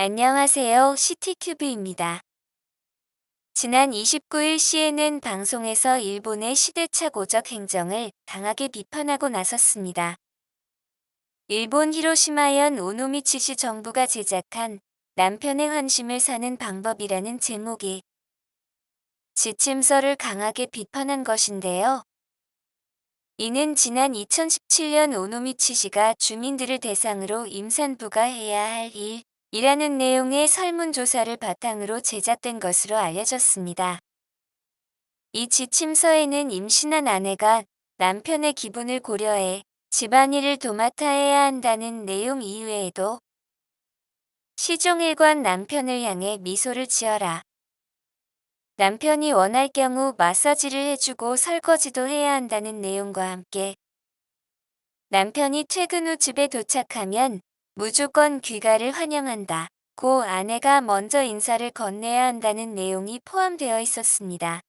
안녕하세요. 시티큐브입니다. 지난 29일 CNN 방송에서 일본의 시대착오적 행정을 강하게 비판하고 나섰습니다. 일본 히로시마현 오노미치시 정부가 제작한 남편의 환심을 사는 방법이라는 제목의 지침서를 강하게 비판한 것인데요. 이는 지난 2017년 오노미치시가 주민들을 대상으로 임산부가 해야 할 일이라는 내용의 설문조사를 바탕으로 제작된 것으로 알려졌습니다. 이 지침서에는 임신한 아내가 남편의 기분을 고려해 집안일을 도맡아 해야 한다는 내용 이외에도 시종일관 남편을 향해 미소를 지어라. 남편이 원할 경우 마사지를 해주고 설거지도 해야 한다는 내용과 함께 남편이 퇴근 후 집에 도착하면 무조건 귀가를 환영한다. 고 아내가 먼저 인사를 건네야 한다는 내용이 포함되어 있었습니다.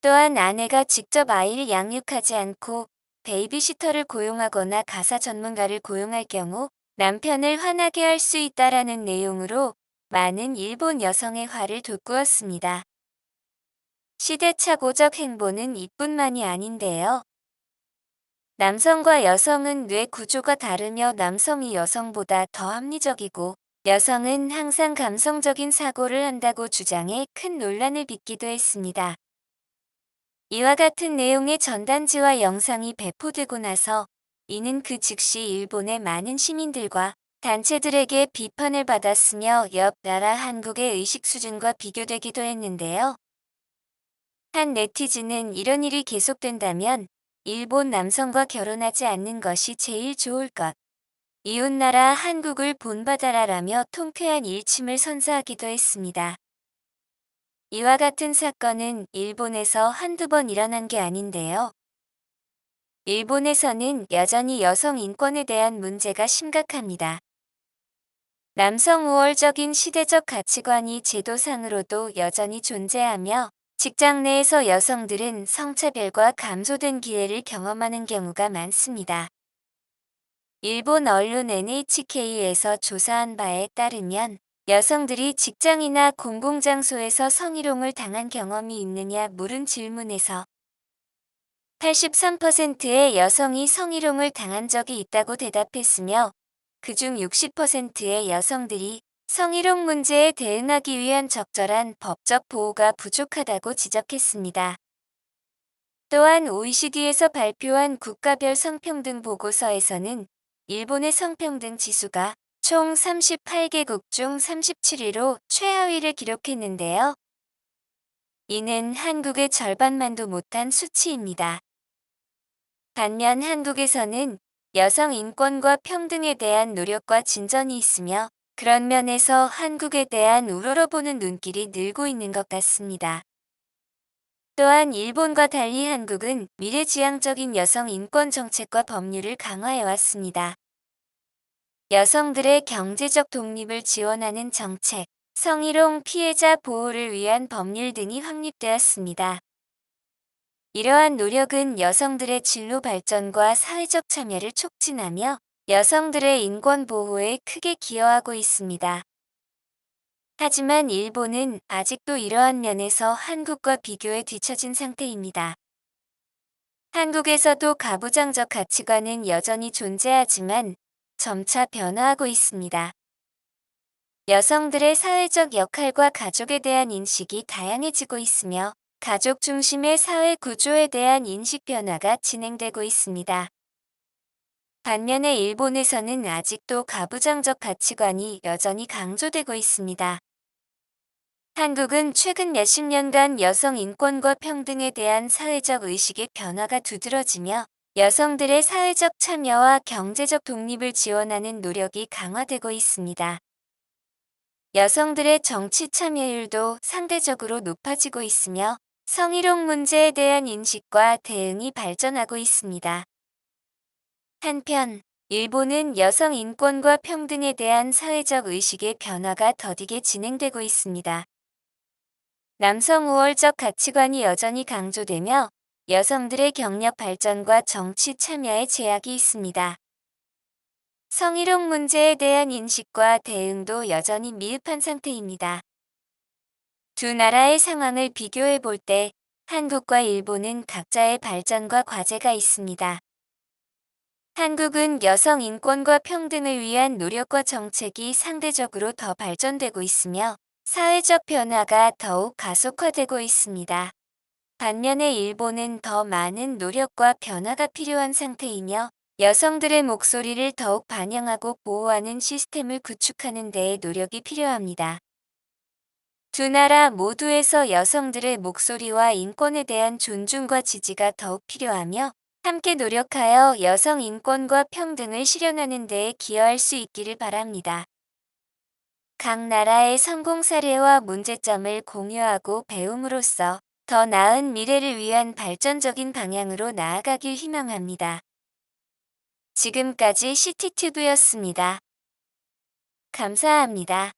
또한 아내가 직접 아이를 양육하지 않고 베이비시터를 고용하거나 가사 전문가를 고용할 경우 남편을 화나게 할 수 있다라는 내용으로 많은 일본 여성의 화를 돋구었습니다. 시대착오적 행보는 이뿐만이 아닌데요. 남성과 여성은 뇌 구조가 다르며 남성이 여성보다 더 합리적이고 여성은 항상 감성적인 사고를 한다고 주장해 큰 논란을 빚기도 했습니다. 이와 같은 내용의 전단지와 영상이 배포되고 나서 이는 그 즉시 일본의 많은 시민들과 단체들에게 비판을 받았으며 옆 나라 한국의 의식 수준과 비교되기도 했는데요. 한 네티즌은 이런 일이 계속된다면 일본 남성과 결혼하지 않는 것이 제일 좋을 것. 이웃나라 한국을 본받아라라며 통쾌한 일침을 선사하기도 했습니다. 이와 같은 사건은 일본에서 한두 번 일어난 게 아닌데요. 일본에서는 여전히 여성 인권에 대한 문제가 심각합니다. 남성 우월적인 시대적 가치관이 제도상으로도 여전히 존재하며 직장 내에서 여성들은 성차별과 감소된 기회를 경험하는 경우가 많습니다. 일본 언론 NHK에서 조사한 바에 따르면 여성들이 직장이나 공공장소에서 성희롱을 당한 경험이 있느냐 물은 질문에서 83%의 여성이 성희롱을 당한 적이 있다고 대답했으며 그중 60%의 여성들이 성희롱 문제에 대응하기 위한 적절한 법적 보호가 부족하다고 지적했습니다. 또한 OECD에서 발표한 국가별 성평등 보고서에서는 일본의 성평등 지수가 총 38개국 중 37위로 최하위를 기록했는데요. 이는 한국의 절반만도 못한 수치입니다. 반면 한국에서는 여성 인권과 평등에 대한 노력과 진전이 있으며 그런 면에서 한국에 대한 우러러보는 눈길이 늘고 있는 것 같습니다. 또한 일본과 달리 한국은 미래지향적인 여성 인권 정책과 법률을 강화해왔습니다. 여성들의 경제적 독립을 지원하는 정책, 성희롱 피해자 보호를 위한 법률 등이 확립되었습니다. 이러한 노력은 여성들의 진로 발전과 사회적 참여를 촉진하며 여성들의 인권 보호에 크게 기여하고 있습니다. 하지만 일본은 아직도 이러한 면에서 한국과 비교해 뒤처진 상태입니다. 한국에서도 가부장적 가치관은 여전히 존재하지만 점차 변화하고 있습니다. 여성들의 사회적 역할과 가족에 대한 인식이 다양해지고 있으며 가족 중심의 사회 구조에 대한 인식 변화가 진행되고 있습니다. 반면에 일본에서는 아직도 가부장적 가치관이 여전히 강조되고 있습니다. 한국은 최근 몇십 년간 여성 인권과 평등에 대한 사회적 의식의 변화가 두드러지며 여성들의 사회적 참여와 경제적 독립을 지원하는 노력이 강화되고 있습니다. 여성들의 정치 참여율도 상대적으로 높아지고 있으며 성희롱 문제에 대한 인식과 대응이 발전하고 있습니다. 한편, 일본은 여성 인권과 평등에 대한 사회적 의식의 변화가 더디게 진행되고 있습니다. 남성 우월적 가치관이 여전히 강조되며 여성들의 경력 발전과 정치 참여에 제약이 있습니다. 성희롱 문제에 대한 인식과 대응도 여전히 미흡한 상태입니다. 두 나라의 상황을 비교해 볼 때 한국과 일본은 각자의 발전과 과제가 있습니다. 한국은 여성 인권과 평등을 위한 노력과 정책이 상대적으로 더 발전되고 있으며 사회적 변화가 더욱 가속화되고 있습니다. 반면에 일본은 더 많은 노력과 변화가 필요한 상태이며 여성들의 목소리를 더욱 반영하고 보호하는 시스템을 구축하는 데에 노력이 필요합니다. 두 나라 모두에서 여성들의 목소리와 인권에 대한 존중과 지지가 더욱 필요하며 함께 노력하여 여성 인권과 평등을 실현하는 데에 기여할 수 있기를 바랍니다. 각 나라의 성공 사례와 문제점을 공유하고 배움으로써 더 나은 미래를 위한 발전적인 방향으로 나아가길 희망합니다. 지금까지 CCTV였습니다. 감사합니다.